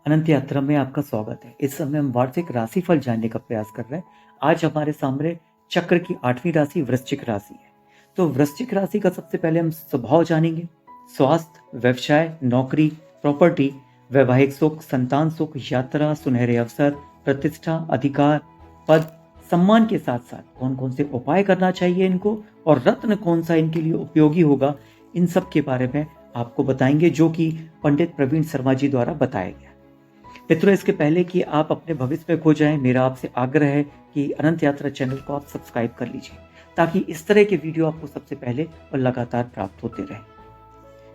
अनंत यात्रा में आपका स्वागत है। इस समय हम वार्षिक राशिफल जानने का प्रयास कर रहे हैं। आज हमारे सामने चक्र की 8वीं राशि वृश्चिक राशि है। तो वृश्चिक राशि का सबसे पहले हम स्वभाव जानेंगे। स्वास्थ्य, व्यवसाय, नौकरी, प्रॉपर्टी, वैवाहिक सुख, संतान सुख, यात्रा, सुनहरे अवसर, प्रतिष्ठा, अधिकार, पद, सम्मान के साथ साथ कौन कौन से उपाय करना चाहिए इनको और रत्न कौन सा इनके लिए उपयोगी होगा, इन सब के बारे में आपको बताएंगे, जो कि पंडित प्रवीण शर्मा जी द्वारा बताया गया। मित्रों, इसके पहले कि आप अपने भविष्य में खो जाएं, मेरा आपसे आग्रह है कि अनंत यात्रा चैनल को आप सब्सक्राइब कर लीजिए, ताकि इस तरह के वीडियो आपको सबसे पहले और लगातार प्राप्त होते रहें।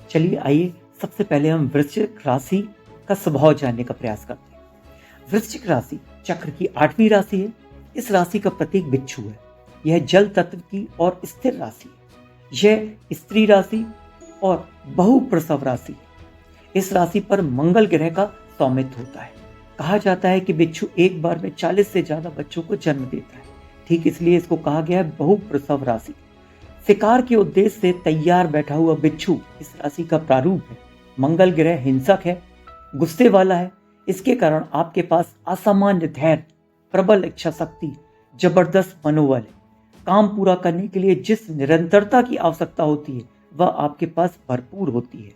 चलिए आइए सबसे पहले हम वृश्चिक राशि का स्वभाव जानने का प्रयास करते हैं। वृश्चिक राशि चक्र की 8वीं राशि है। इस राशि का प्रतीक बिच्छू है। यह जल तत्व की और स्थिर राशि है। यह स्त्री राशि और बहुप्रसव राशि है। इस राशि पर मंगल ग्रह का स्वामित्व होता है। कहा जाता है कि बिच्छू एक बार में 40 से ज्यादा बच्चों को जन्म देता है। ठीक इसलिए इसको कहा गया है बहुप्रसव राशि। शिकार के उद्देश्य से तैयार बैठा हुआ बिच्छू इस राशि का प्रारूप है। मंगल ग्रह हिंसक है, गुस्से वाला है। इसके कारण आपके पास असामान्य धैर्य, प्रबल इच्छा शक्ति, जबरदस्त मनोबल है। काम पूरा करने के लिए जिस निरंतरता की आवश्यकता होती है वह आपके पास भरपूर होती है।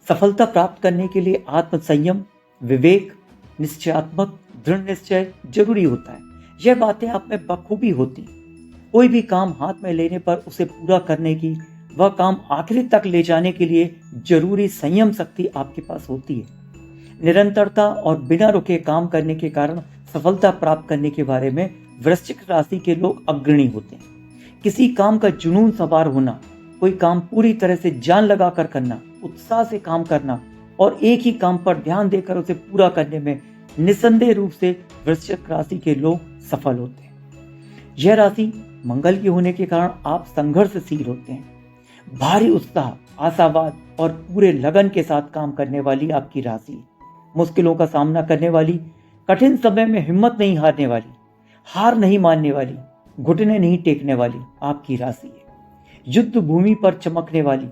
सफलता प्राप्त करने के लिए आत्म संयम, विवेक, निश्चयात्मक दृढ़ निश्चय जरूरी होता है। यह बातें आप में बखूबी होती हैं। कोई भी काम हाथ में लेने पर उसे पूरा करने की, वह काम आखिरी तक ले जाने के लिए जरूरी संयम शक्ति आपके पास होती है। निरंतरता और बिना रुके काम करने के कारण सफलता प्राप्त करने के बारे में वृश्चिक राशि के लोग अग्रणी होते हैं। किसी काम का जुनून सवार होना, कोई काम पूरी तरह से जान लगाकर करना, उत्साह से काम करना और एक ही काम पर ध्यान देकर उसे पूरा करने में निसंदेह रूप से वृश्चिक राशि के लोग सफल होते हैं। यह राशि मंगल की होने के कारण आप संघर्षशील होते हैं। भारी उत्साह, आशावाद और पूरे लगन के साथ काम करने वाली आपकी राशि है। मुश्किलों का सामना करने वाली, कठिन समय में हिम्मत नहीं हारने वाली, हार नहीं मानने वाली, घुटने नहीं टेकने वाली आपकी राशि है। युद्ध भूमि पर चमकने वाली,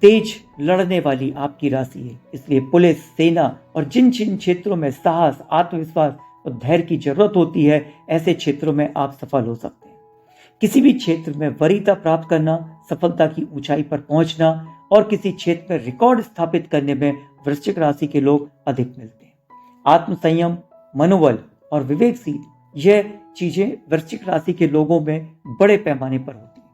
तेज लड़ने वाली आपकी राशि है। इसलिए पुलिस, सेना और जिन जिन क्षेत्रों में साहस, आत्मविश्वास और धैर्य की जरूरत होती है, ऐसे क्षेत्रों में आप सफल हो सकते हैं। किसी भी क्षेत्र में वरीयता प्राप्त करना, सफलता की ऊंचाई पर पहुंचना और किसी क्षेत्र में रिकॉर्ड स्थापित करने में वृश्चिक राशि के लोग अधिक मिलते हैं। आत्मसंयम, मनोबल और विवेकशील, यह चीजें वृश्चिक राशि के लोगों में बड़े पैमाने पर होती हैं।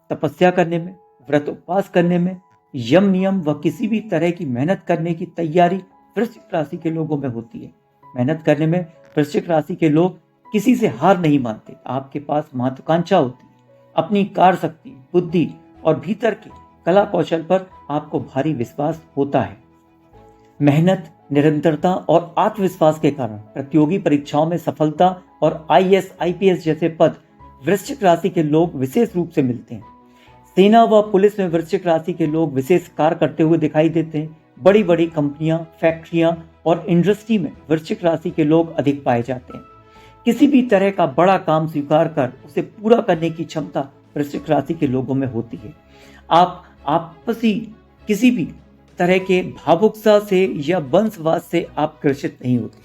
तपस्या करने में, व्रत उपवास करने में, यम नियम व किसी भी तरह की मेहनत करने की तैयारी वृश्चिक राशि के लोगों में होती है। मेहनत करने में वृश्चिक राशि के लोग किसी से हार नहीं मानते। आपके पास महत्वाकांक्षा होती है। अपनी कार शक्ति, बुद्धि और भीतर के कला कौशल पर आपको भारी विश्वास होता है। मेहनत, निरंतरता और आत्मविश्वास के कारण प्रतियोगी परीक्षाओं में सफलता और IAS, IPS जैसे पद वृश्चिक राशि के लोग विशेष रूप से मिलते हैं। सेना व पुलिस में वृश्चिक राशि के लोग विशेष कार्य करते हुए दिखाई देते हैं। बड़ी बड़ी कंपनियां, फैक्ट्रियां और इंडस्ट्री में वृश्चिक राशि के लोग अधिक पाए जाते हैं। किसी भी तरह का बड़ा काम स्वीकार कर उसे पूरा करने की क्षमता वृश्चिक राशि के लोगों में होती है। आप आपसी किसी भी तरह के भावुकता से या वंशवाद से आप ग्रसित नहीं होते।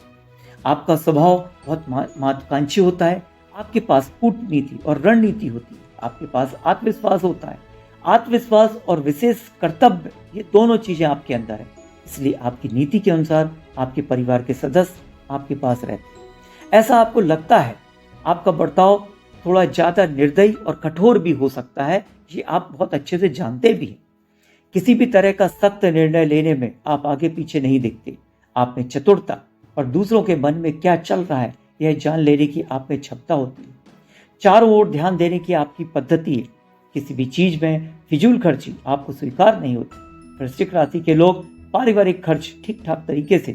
आपका स्वभाव बहुत महत्वाकांक्षी होता है। आपके पास कूटनीति और रणनीति होती है। आपके पास आत्मविश्वास होता है। आत्मविश्वास और विशेष कर्तव्य, ये दोनों चीजें आपके अंदर है। इसलिए आपकी नीति के अनुसार आपके परिवार के सदस्य आपके पास रहते हैं। ऐसा आपको लगता है। आपका बर्ताव थोड़ा ज्यादा निर्दयी और कठोर भी हो सकता है, ये आप बहुत अच्छे से जानते भी हैं। किसी भी तरह का सख्त निर्णय लेने में आप आगे पीछे नहीं देखते। आप में चतुरता और दूसरों के मन में क्या चल रहा है यह जान लेने की आप में क्षमता होती है। चारों ओर ध्यान देने की आपकी पद्धति है। किसी भी चीज में फिजूल खर्ची आपको स्वीकार नहीं होती। वृश्चिक राशि के लोग पारिवारिक खर्च ठीक ठाक तरीके से,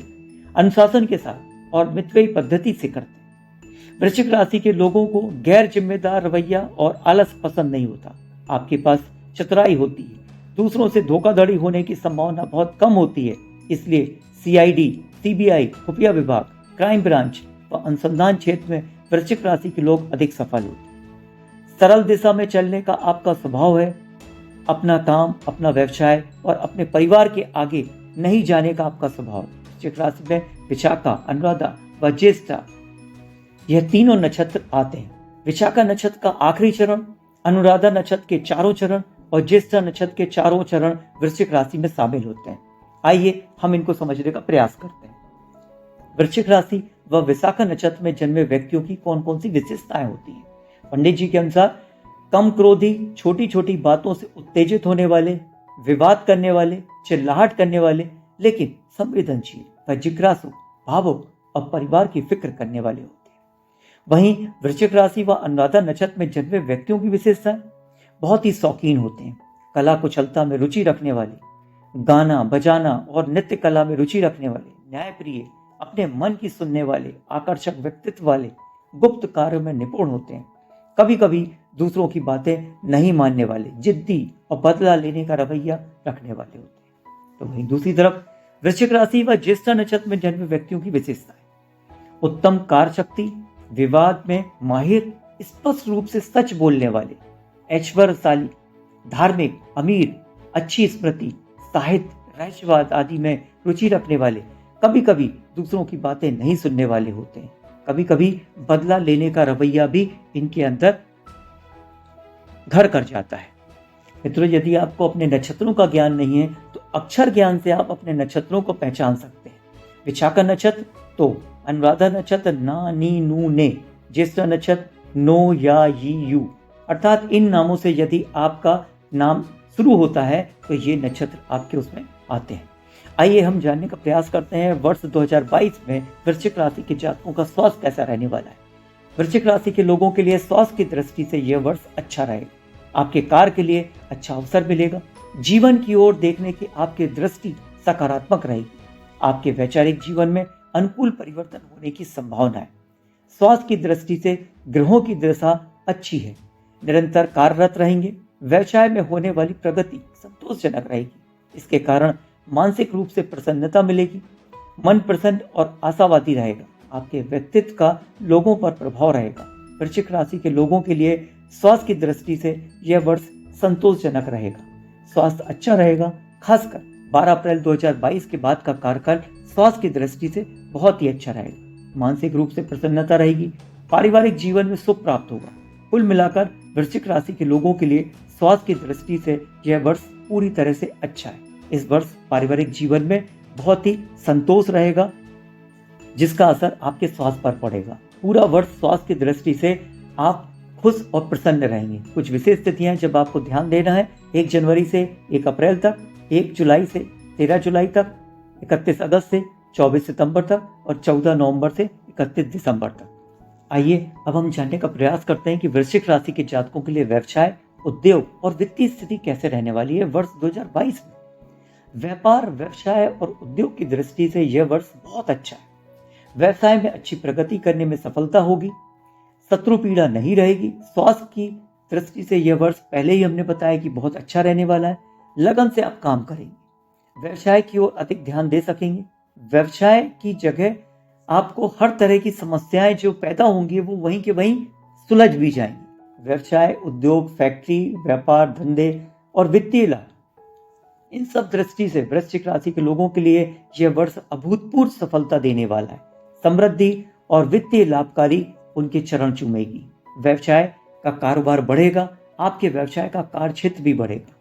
अनुशासन के साथ और मितव्ययी पद्धति से करते हैं। वृश्चिक राशि के लोगों को गैर जिम्मेदार रवैया और आलस पसंद नहीं होता। आपके पास चतुराई होती है। दूसरों से धोखाधड़ी होने की संभावना बहुत कम होती है। इसलिए CID, CBI, खुफिया विभाग, क्राइम ब्रांच व अनुसंधान क्षेत्र में वृश्चिक राशि के लोग अधिक सफल होते हैं। सरल दिशा में चलने का आपका स्वभाव है। अपना काम, अपना व्यवसाय और अपने परिवार के आगे नहीं जाने का आपका स्वभाव है। वृश्चिक राशि में विशाखा, अनुराधा व ज्येष्ठा, यह तीनों नक्षत्र आते हैं। विशाखा नक्षत्र का आखिरी चरण, अनुराधा नक्षत्र के चारों चरण और ज्येष्ठा नक्षत्र के चारों चरण वृश्चिक राशि में शामिल होते हैं। आइए हम इनको समझने का प्रयास करते हैं। वृश्चिक राशि व विशाखा नक्षत्र में जन्मे व्यक्तियों की कौन कौन सी विशेषताएं होती हैं? पंडित जी के अनुसार कम क्रोधी, छोटी छोटी बातों से उत्तेजित होने वाले, विवाद करने वाले, चिल्लाहट करने वाले, लेकिन संवेदनशील व जिज्ञासु, भावुक और परिवार की फिक्र करने वाले होते हैं। वहीं वृश्चिक राशि व अनुराधा नक्षत्र में जन्मे व्यक्तियों की विशेषताएं बहुत ही शौकीन होते हैं, कला कुशलता में रुचि रखने वाले, गाना बजाना और नृत्य कला में रुचि रखने वाले, न्यायप्रिय, अपने मन की सुनने वाले, आकर्षक व्यक्तित्व वाले, गुप्त कार्यों में निपुण होते हैं, कभी कभी दूसरों की बातें नहीं मानने वाले, जिद्दी और बदला लेने का रवैया रखने वाले होते हैं। तो वहीं दूसरी तरफ वृश्चिक राशि व ज्येष्ठा नक्षत्र में जन्मे व्यक्तियों की विशेषताएं, उत्तम कार्य शक्ति, विवाद में माहिर, स्पष्ट रूप से सच बोलने वाले, ऐश्वर्यशाली, धार्मिक, अमीर, अच्छी स्मृति, साहित्य, रहस्यवाद आदि में रुचि रखने वाले, कभी कभी दूसरों की बातें नहीं सुनने वाले होते हैं, कभी कभी बदला लेने का रवैया भी इनके अंदर घर कर जाता है। मित्रों, यदि आपको अपने नक्षत्रों का ज्ञान नहीं है तो अक्षर ज्ञान से आप अपने नक्षत्रों को पहचान सकते हैं। विशाखा नक्षत्र तो अनुराधा नक्षत्र ना, नी, नू, ने, ज्येष्ठा नक्षत्र नो, या, यी, यू, अर्थात इन नामों से यदि आपका नाम शुरू होता है तो ये नक्षत्र आपके उसमें आते हैं। आइए हम जानने का प्रयास करते हैं वर्ष 2022 में वृश्चिक राशि के जातकों का स्वास्थ्य कैसा रहने वाला है। वृश्चिक राशि के लोगों के लिए स्वास्थ्य की दृष्टि से यह वर्ष अच्छा रहेगा। आपके कार्य के लिए अच्छा अवसर मिलेगा। जीवन की ओर देखने की आपकी दृष्टि सकारात्मक रहेगी। आपके वैचारिक जीवन में अनुकूल परिवर्तन होने की संभावना है। स्वास्थ्य की दृष्टि से ग्रहों की दशा अच्छी है। निरंतर कार्यरत रहेंगे। व्यवसाय में होने वाली प्रगति संतोषजनक रहेगी। इसके कारण मानसिक रूप से प्रसन्नता मिलेगी। मन प्रसन्न और आशावादी रहेगा। आपके व्यक्तित्व का लोगों पर प्रभाव रहेगा। वृश्चिक राशि के लोगों के लिए स्वास्थ्य की दृष्टि से यह वर्ष संतोषजनक रहेगा। स्वास्थ्य अच्छा रहेगा। खासकर 12 अप्रैल 2022 के बाद का कार्यकाल स्वास्थ्य की दृष्टि से बहुत ही अच्छा रहेगा। मानसिक रूप से प्रसन्नता रहेगी। पारिवारिक जीवन में सुख प्राप्त होगा। कुल मिलाकर वृश्चिक राशि के लोगों के लिए स्वास्थ्य की दृष्टि से यह वर्ष पूरी तरह से अच्छा है। इस वर्ष पारिवारिक जीवन में बहुत ही संतोष रहेगा, जिसका असर आपके स्वास्थ्य पर पड़ेगा। पूरा वर्ष स्वास्थ्य की दृष्टि से आप खुश और प्रसन्न रहेंगे। कुछ विशेष तिथियां जब आपको ध्यान देना है, 1 जनवरी से 1 अप्रैल तक, 1 जुलाई से 13 जुलाई तक, 31 अगस्त से 24 सितंबर तक और 14 नवंबर से 31 दिसंबर तक। आइए अब हम जानने का प्रयास करते हैं कि वृश्चिक राशि के जातकों के लिए व्यवसाय, उद्योग और वित्तीय स्थिति कैसे रहने वाली है वर्ष 2022 में। व्यापार, व्यवसाय और उद्योग की दृष्टि से यह वर्ष बहुत अच्छा है। व्यवसाय में अच्छी प्रगति करने में सफलता होगी। शत्रु पीड़ा नहीं रहेगी। स्वास्थ्य की दृष्टि से यह वर्ष पहले ही हमने बताया कि बहुत अच्छा रहने वाला है। लगन से आप काम करेंगे। व्यवसाय की ओर अधिक ध्यान दे सकेंगे। व्यवसाय की जगह आपको हर तरह की समस्याएं जो पैदा होंगी वो वहीं के वहीं सुलझ भी जाएंगी। व्यवसाय, उद्योग, फैक्ट्री, व्यापार, धंधे और वित्तीय लाभ, इन सब दृष्टि से वृश्चिक राशि के लोगों के लिए यह वर्ष अभूतपूर्व सफलता देने वाला है। समृद्धि और वित्तीय लाभकारी उनके चरण चूमेगी। व्यवसाय का कारोबार बढ़ेगा। आपके व्यवसाय का कार्य क्षेत्र भी बढ़ेगा।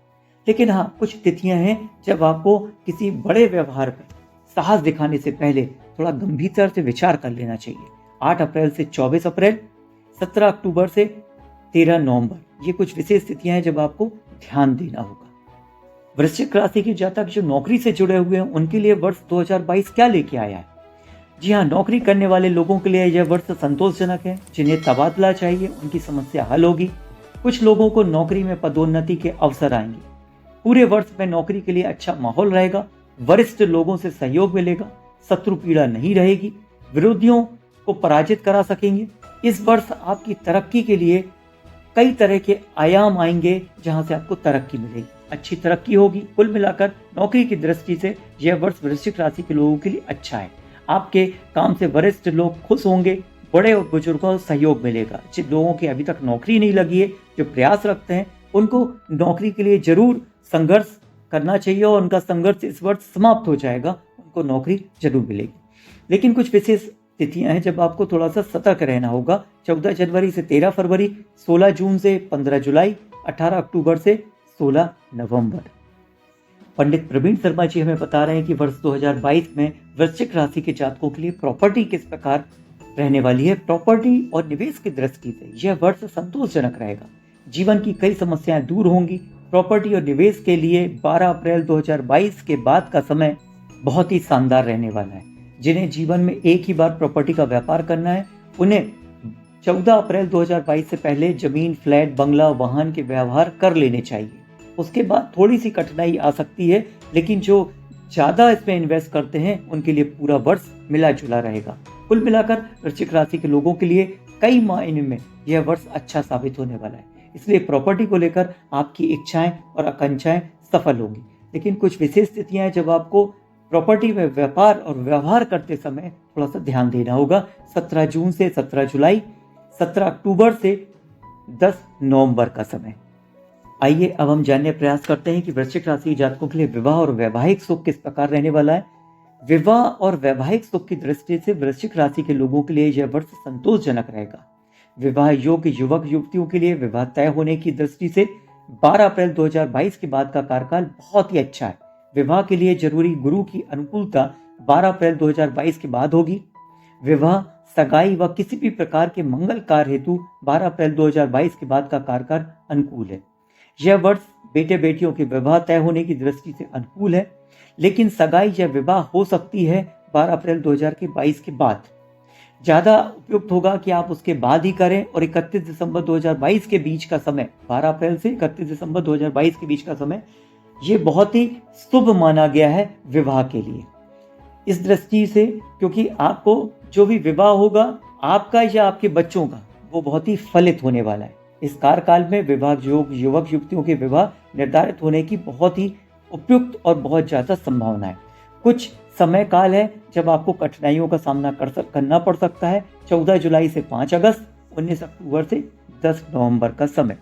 लेकिन हाँ, कुछ तिथियां हैं जब आपको किसी बड़े व्यवहार में साहस दिखाने से पहले थोड़ा गंभीरता से विचार कर लेना चाहिए। 8 अप्रैल से 24 अप्रैल, 17 अक्टूबर से 13 नवंबर, ये कुछ विशेष तिथियां हैं जब आपको ध्यान देना होगा। वृश्चिक राशि के जातक जो नौकरी से जुड़े हुए हैं उनके लिए वर्ष 2022 क्या लेके आया है? जी हाँ, नौकरी करने वाले लोगों के लिए यह वर्ष संतोषजनक है। जिन्हें तबादला चाहिए उनकी समस्या हल होगी। कुछ लोगों को नौकरी में पदोन्नति के अवसर आएंगे। पूरे वर्ष में नौकरी के लिए अच्छा माहौल रहेगा। वरिष्ठ लोगों से सहयोग मिलेगा। शत्रु पीड़ा नहीं रहेगी। विरोधियों को पराजित करा सकेंगे। इस वर्ष आपकी तरक्की के लिए कई तरह के आयाम आएंगे जहां से आपको तरक्की मिलेगी। अच्छी तरक्की होगी। कुल मिलाकर नौकरी की दृष्टि से यह वर्ष वृश्चिक राशि के लोगों के लिए अच्छा है। आपके काम से वरिष्ठ लोग खुश होंगे। बड़े और बुजुर्गों को सहयोग मिलेगा। जिन लोगों की अभी तक नौकरी नहीं लगी है, जो प्रयास रखते हैं, उनको नौकरी के लिए जरूर संघर्ष करना चाहिए और उनका संघर्ष इस वर्ष समाप्त हो जाएगा। उनको आपको नौकरी जरूर मिलेगी। लेकिन कुछ विशेष तिथियां हैं जब आपको थोड़ा सा सतर्क रहना होगा। 14 जनवरी से 13 फरवरी, 16 जून से 15 जुलाई, 18 अक्टूबर से 16 नवंबर। पंडित प्रवीण शर्मा जी हमें बता रहे हैं कि वर्ष 2022 में वृश्चिक राशि के जातकों के लिए प्रॉपर्टी किस प्रकार रहने वाली है। प्रॉपर्टी और निवेश की दृष्टि से यह वर्ष संतोषजनक रहेगा। जीवन की कई समस्याएं दूर होंगी। प्रॉपर्टी और निवेश के लिए 12 अप्रैल 2022 के बाद का समय बहुत ही शानदार रहने वाला है। जिन्हें जीवन में एक ही बार प्रॉपर्टी का व्यापार करना है, उन्हें 14 अप्रैल 2022 से पहले जमीन, फ्लैट, बंगला, वाहन के व्यवहार कर लेने चाहिए। उसके बाद थोड़ी सी कठिनाई आ सकती है, लेकिन जो ज्यादा इसमें इन्वेस्ट करते हैं उनके लिए पूरा वर्ष मिला जुला रहेगा। कुल मिलाकर वृश्चिक राशि के लोगों के लिए कई मायने में यह वर्ष अच्छा साबित होने वाला है। इसलिए प्रॉपर्टी को लेकर आपकी इच्छाएं और आकांक्षाएं सफल होंगी। लेकिन कुछ विशेष स्थितियां हैं जब आपको प्रॉपर्टी में व्यापार और व्यवहार करते समय थोड़ा सा ध्यान देना होगा। 17 जून से 17 जुलाई, 17 अक्टूबर से 10 नवंबर का समय। आइए अब हम जानने प्रयास करते हैं कि वृश्चिक राशि जातकों के लिए विवाह और वैवाहिक सुख किस प्रकार रहने वाला है। विवाह और वैवाहिक सुख की दृष्टि से वृश्चिक राशि के लोगों के लिए यह वर्ष संतोषजनक रहेगा। विवाह योग्य युवक युवतियों के लिए विवाह तय होने की दृष्टि से 12 अप्रैल 2022 के बाद का कार्यकाल बहुत ही अच्छा है। विवाह के लिए जरूरी गुरु की अनुकूलता 12 अप्रैल 2022 के बाद होगी। विवाह, सगाई व किसी भी प्रकार के मंगल कार्य हेतु 12 अप्रैल 2022 के बाद का कार्यकाल अनुकूल है। यह वर्ष बेटे बेटियों के विवाह तय होने की दृष्टि से अनुकूल है, लेकिन सगाई या विवाह हो सकती है 12 अप्रैल 2022 के बाद। ज्यादा उपयुक्त होगा कि आप उसके बाद ही करें और 31 दिसंबर 2022 के बीच का समय, 12 अप्रैल से 31 दिसंबर 2022 के बीच का समय, ये बहुत ही शुभ माना गया है विवाह के लिए। इस दृष्टि से, क्योंकि आपको जो भी विवाह होगा आपका या आपके बच्चों का, वो बहुत ही फलित होने वाला है। इस कार्यकाल में विवाह योग युवक युवतियों के विवाह निर्धारित होने की बहुत ही उपयुक्त और बहुत ज्यादा संभावना है। कुछ समय काल है जब आपको कठिनाइयों का सामना करना पड़ सकता है। 14 जुलाई से 5 अगस्त, 19 अक्टूबर से 10 नवंबर का समय।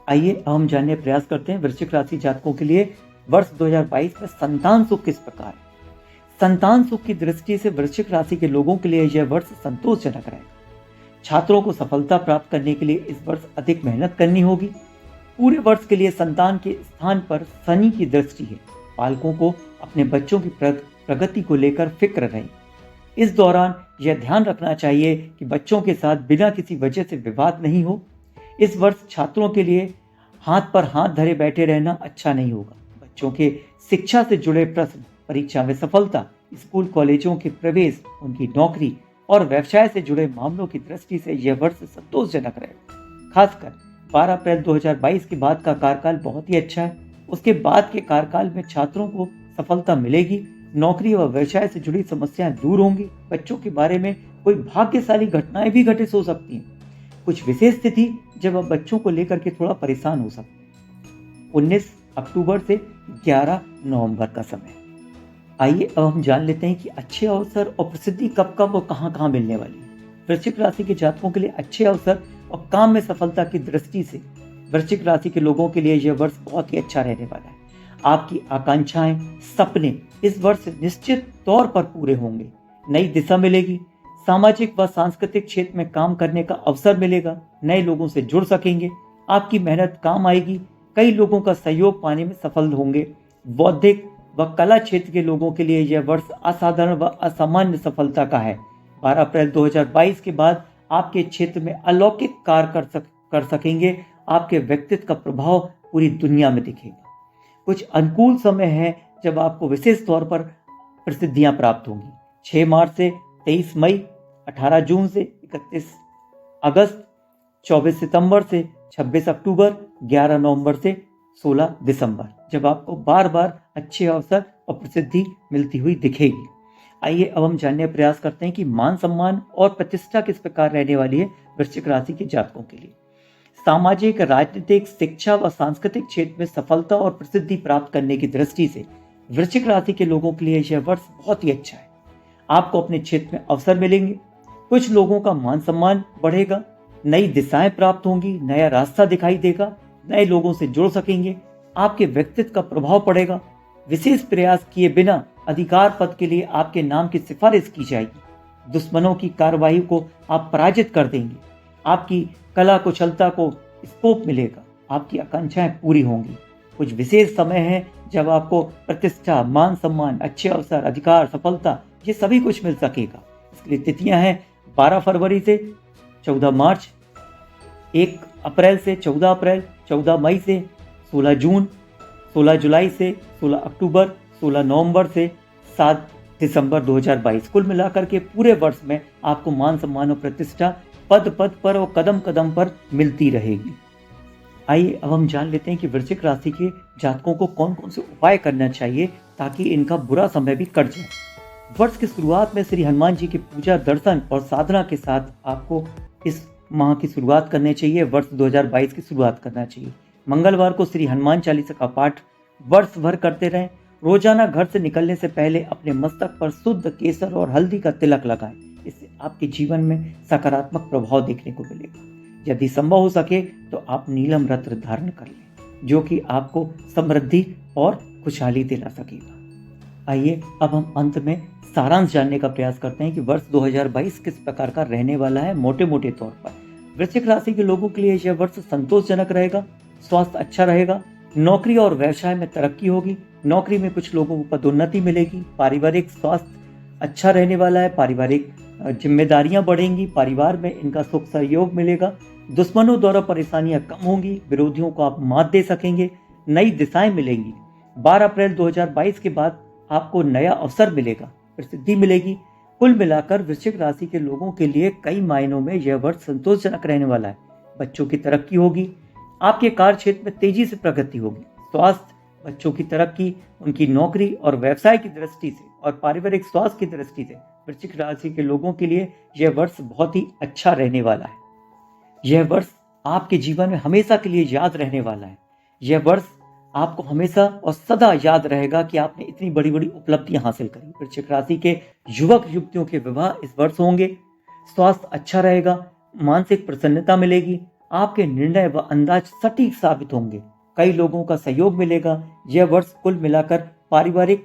आइए अब हम जानने प्रयास करते हैं वृश्चिक राशि जातकों के लिए वर्ष 2022 में संतान सुख किस प्रकार है। संतान सुख की दृष्टि से वृश्चिक राशि के लोगों के लिए यह वर्ष संतोषजनक रहेगा। छात्रों को सफलता प्राप्त करने के लिए इस वर्ष अधिक मेहनत करनी होगी। पूरे वर्ष के लिए संतान के स्थान पर शनि की दृष्टि है। पालकों को अपने बच्चों की प्रगति को लेकर फिक्र रहे। इस दौरान यह ध्यान रखना चाहिए कि बच्चों के साथ बिना किसी वजह से विवाद नहीं हो। इस वर्ष छात्रों के लिए हाथ पर हाथ धरे बैठे रहना अच्छा नहीं होगा। बच्चों के शिक्षा से जुड़े प्रश्न, परीक्षा में सफलता, स्कूल कॉलेजों के प्रवेश, उनकी नौकरी और व्यवसाय से जुड़े मामलों की दृष्टि से यह वर्ष संतोषजनक रहेगा। खासकर 12 अप्रैल 2022 के बाद का कार्यकाल बहुत ही अच्छा है। उसके बाद के कार्यकाल में छात्रों को सफलता मिलेगी। नौकरी व व्यवसाय से जुड़ी समस्याएं दूर होंगी। बच्चों के बारे में कोई भाग्यशाली घटनाएं भी घटित हो सकती हैं। कुछ विशेष स्थिति जब आप बच्चों को लेकर के थोड़ा परेशान हो सकते हैं। 19 अक्टूबर से 11 नवंबर का समय। आइए अब हम जान लेते हैं कि अच्छे अवसर और प्रसिद्धि कब कब और कहां मिलने वाली है। वृश्चिक राशि के जातकों के लिए अच्छे अवसर और काम में सफलता की दृष्टि से वृश्चिक राशि के लोगों के लिए यह वर्ष बहुत ही अच्छा रहने वाला है। आपकी आकांक्षाएं, सपने इस वर्ष निश्चित तौर पर पूरे होंगे। नई दिशा मिलेगी। सामाजिक व सांस्कृतिक क्षेत्र में काम करने का अवसर मिलेगा। नए लोगों से जुड़ सकेंगे। आपकी मेहनत काम आएगी। कई लोगों का सहयोग पाने में सफल होंगे। बौद्धिक व कला क्षेत्र के लोगों के लिए यह वर्ष असाधारण व असामान्य सफलता का है। 12 अप्रैल 2022 के बाद आपके क्षेत्र में अलौकिक कार्य कर सकेंगे। आपके व्यक्तित्व का प्रभाव पूरी दुनिया में दिखेगा। कुछ अनुकूल समय है जब आपको विशेष तौर पर प्रसिद्धियां प्राप्त होंगी। 6 मार्च से 23 मई, 18 जून से 31 अगस्त, 24 सितंबर से 26 अक्टूबर, 11 नवंबर से 16 दिसंबर, जब आपको बार बार अच्छे अवसर और प्रसिद्धि मिलती हुई दिखेगी। आइए अब हम जानने का प्रयास करते हैं कि मान सम्मान और प्रतिष्ठा किस प्रकार रहने वाली है वृश्चिक राशि के जातकों के लिए। सामाजिक, राजनीतिक, शिक्षा व सांस्कृतिक क्षेत्र में सफलता और प्रसिद्धि प्राप्त करने की दृष्टि से वृश्चिक राशि के लोगों के लिए यह वर्ष बहुत ही अच्छा है। आपको अपने क्षेत्र में अवसर मिलेंगे। कुछ लोगों का मान सम्मान बढ़ेगा। नई दिशाएं प्राप्त होंगी। नया रास्ता दिखाई देगा। नए लोगों से जुड़ सकेंगे। आपके व्यक्तित्व का प्रभाव पड़ेगा। विशेष प्रयास किए बिना अधिकार पद के लिए आपके नाम की सिफारिश की जाएगी। दुश्मनों की कार्रवाई को आप पराजित कर देंगे। आपकी कला कुशलता को स्कोप मिलेगा। आपकी आकांक्षाएं पूरी होंगी। कुछ विशेष समय है जब आपको प्रतिष्ठा, मान सम्मान, अच्छे अवसर, अधिकार, सफलता, ये सभी कुछ मिल सकेगा। इसके लिए तिथियां हैं 12 फरवरी से 14 मार्च, 1 अप्रैल से 14 अप्रैल, 14 मई से 16 जून, 16 जुलाई से 16 अक्टूबर, 16 नवंबर से 7 दिसंबर 2022। कुल मिलाकर के पूरे वर्ष में आपको मान सम्मान और प्रतिष्ठा पद पद पर और कदम कदम पर मिलती रहेगी। आइए अब हम जान लेते हैं कि वृश्चिक राशि के जातकों को कौन कौन से उपाय करना चाहिए ताकि इनका बुरा समय भी कट जाए। वर्ष की शुरुआत में श्री हनुमान जी की पूजा, दर्शन और साधना के साथ आपको इस माह की शुरुआत करनी चाहिए। वर्ष 2022 की शुरुआत करना चाहिए। मंगलवार को श्री हनुमान चालीसा का पाठ वर्ष भर करते रहें। रोजाना घर से निकलने से पहले अपने मस्तक पर शुद्ध केसर और हल्दी का तिलक लगाएं। इससे आपके जीवन में सकारात्मक प्रभाव देखने को मिलेगा। यदि संभव हो सके तो आप नीलम रत्न धारण कर लें, जो कि आपको समृद्धि और खुशहाली दिला सकेगा। आइए अब हम अंत में सारांश जानने का प्रयास करते हैं कि वर्ष 2022 किस प्रकार का रहने वाला है। मोटे मोटे तौर पर वृश्चिक राशि के लोगों के लिए यह वर्ष संतोषजनक रहेगा। स्वास्थ्य अच्छा रहेगा। नौकरी और व्यवसाय में तरक्की होगी। नौकरी में कुछ लोगों को पदोन्नति मिलेगी। पारिवारिक स्वास्थ्य अच्छा रहने वाला है। पारिवारिक जिम्मेदारियां बढ़ेंगी। परिवार में इनका सुख सहयोग मिलेगा। दुश्मनों द्वारा परेशानियां कम होंगी। विरोधियों को आप मात दे सकेंगे। नई दिशाएं मिलेंगी। 12 अप्रैल 2022 के बाद आपको नया अवसर मिलेगा, प्रसिद्धि मिलेगी। कुल मिलाकर वृश्चिक राशि के लोगों के लिए कई मायनों में यह वर्ष संतोषजनक रहने वाला है। बच्चों की तरक्की होगी। आपके कार्य क्षेत्र में तेजी से प्रगति होगी। स्वास्थ्य, बच्चों की तरक्की, उनकी नौकरी और व्यवसाय की दृष्टि से और पारिवारिक स्वास्थ्य की दृष्टि से वृश्चिक राशि के लोगों के लिए यह वर्ष बहुत ही अच्छा रहने वाला है। यह वर्ष आपके जीवन में हमेशा के लिए याद रहने वाला है। यह वर्ष आपको हमेशा और सदा याद रहेगा कि आपने इतनी बड़ी बड़ी उपलब्धियां हासिल करी। वृश्चिक राशि के युवक युवतियों के विवाह इस वर्ष होंगे। स्वास्थ्य अच्छा रहेगा। मानसिक प्रसन्नता मिलेगी। आपके निर्णय व अंदाज सटीक साबित होंगे। कई लोगों का सहयोग मिलेगा। यह वर्ष कुल मिलाकर पारिवारिक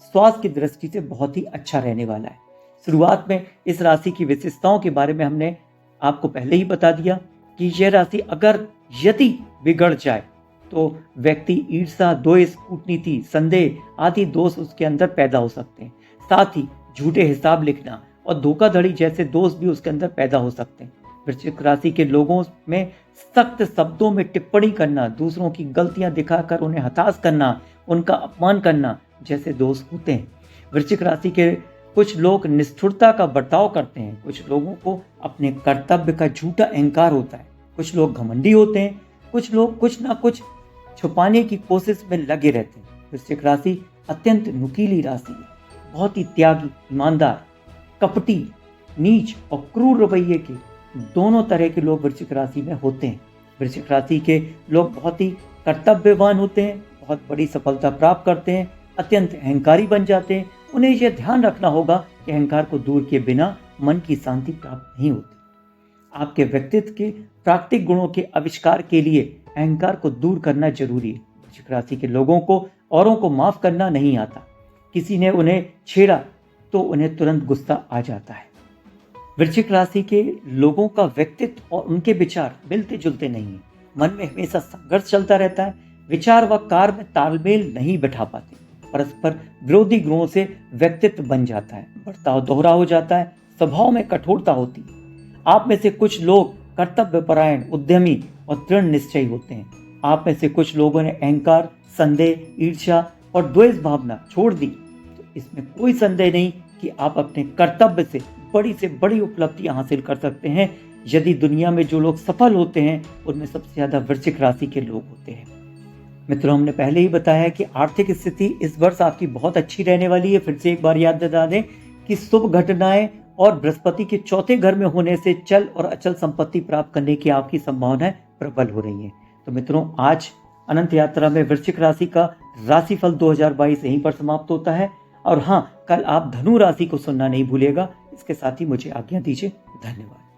स्वास्थ्य की दृष्टि से बहुत ही अच्छा रहने वाला है। शुरुआत में इस राशि की विशेषताओं के बारे में हमने आपको पहले ही बता दिया कि यह राशि अगर यदि बिगड़ जाए तो व्यक्ति ईर्ष्या, द्वेष, कूटनीति, संदेह आदि दोष उसके अंदर पैदा हो सकते हैं। साथ ही झूठे हिसाब लिखना और धोखाधड़ी जैसे दोष भी उसके अंदर पैदा हो सकते हैं। वृश्चिक राशि के लोगों में सख्त शब्दों में टिप्पणी करना, दूसरों की गलतियां दिखाकर उन्हें हताश करना, उनका अपमान करना जैसे दोष होते हैं। वृश्चिक राशि के कुछ लोग निष्ठुरता का बर्ताव करते हैं। कुछ लोगों को अपने कर्तव्य का झूठा अहंकार होता है। कुछ लोग घमंडी होते हैं। कुछ लोग कुछ ना कुछ छुपाने की कोशिश में लगे रहते हैं। वृश्चिक राशि अत्यंत नुकीली राशि है। बहुत ही त्यागी, ईमानदार, कपटी, नीच और क्रूर रवैये के दोनों तरह के लोग वृश्चिक राशि में होते हैं। वृश्चिक राशि के लोग बहुत ही कर्तव्यवान होते हैं। बहुत बड़ी सफलता प्राप्त करते हैं। अत्यंत अहंकारी बन जाते हैं। उन्हें यह ध्यान रखना होगा कि अहंकार को दूर किए बिना मन की शांति प्राप्त नहीं होती। आपके व्यक्तित्व के प्राकृतिक गुणों के आविष्कार के लिए अहंकार को दूर करना जरूरी है। वृश्चिक राशि के लोगों को औरों को माफ करना नहीं आता। किसी ने उन्हें छेड़ा तो उन्हें तुरंत गुस्सा आ जाता है। वृश्चिक राशि के लोगों का व्यक्तित्व और उनके विचार मिलते जुलते नहीं है। मन में हमेशा संघर्ष चलता रहता है। विचार व कार्य में तालमेल नहीं बैठा पाते। परस्पर विरोधी गुणों से व्यक्तित्व बन जाता है। बर्ताव दोहरा हो जाता है। स्वभाव में कठोरता होती है। आप में से कुछ लोग कर्तव्यपरायण, उद्यमी और दृढ़ निश्चयी होते हैं। आप में से कुछ लोगों ने अहंकार, संदेह, ईर्ष्या और द्वेष भावना छोड़ दी। तो इसमें कोई संदेह नहीं कि आप अपने कर्तव्य से बड़ी उपलब्धियां हासिल कर सकते हैं। यदि दुनिया में जो लोग सफल होते हैं उनमें सबसे ज्यादा वृश्चिक राशि के लोग होते हैं। मित्रों, हमने पहले ही बताया कि आर्थिक स्थिति इस वर्ष आपकी बहुत अच्छी रहने वाली है। फिर से एक बार याद दिला दें कि शुभ घटनाएं और बृहस्पति के चौथे घर में होने से चल और अचल संपत्ति प्राप्त करने की आपकी संभावनाएं प्रबल हो रही हैं। तो मित्रों, आज अनंत यात्रा में वृश्चिक राशि का राशिफल 2022 यहीं पर समाप्त होता है। और हाँ, कल आप धनु राशि को सुनना नहीं भूलिएगा। इसके साथ ही मुझे आज्ञा दीजिए। धन्यवाद।